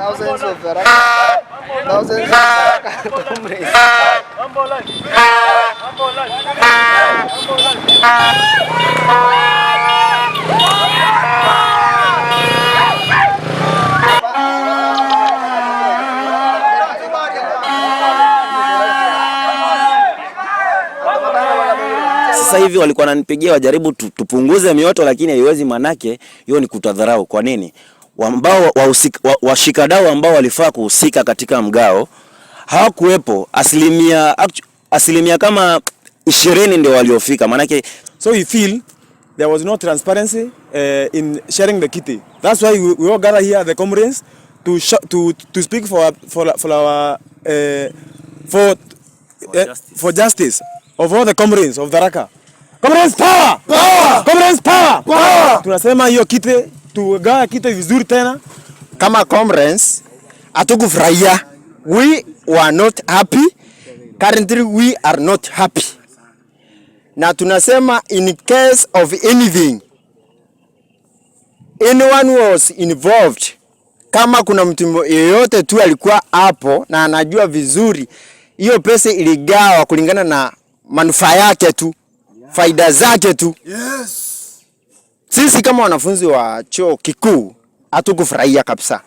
Thousands of Tharaka. Thousands of Tharaka. Sasa hivi walikuwa wananipigia wajaribu tupunguze mioto, lakini haiwezi, manake hiyo ni kutadharau. Kwa nini? Ambao washikadau ambao walifaa kuhusika katika mgao hawakuwepo. Asilimia kama 20 ndio waliofika, manake so we feel there was no transparency in sharing the kit. That's why we all gather here, the comrades, to speak for justice of all the comrades of Tharaka. Comrades power! Power! Comrades power! Power! Tunasema hiyo kite tugawa kite vizuri tena. Kama comrades hatukufurahia. We were not happy. Currently we are not happy. Na tunasema in case of anything, anyone was involved, kama kuna mtu yeyote tu alikuwa hapo na anajua vizuri hiyo pesa iligawa kulingana na manufaa yake tu, faida zake tu. Yes. Sisi kama wanafunzi wa chuo kikuu hatukufurahia kabisa.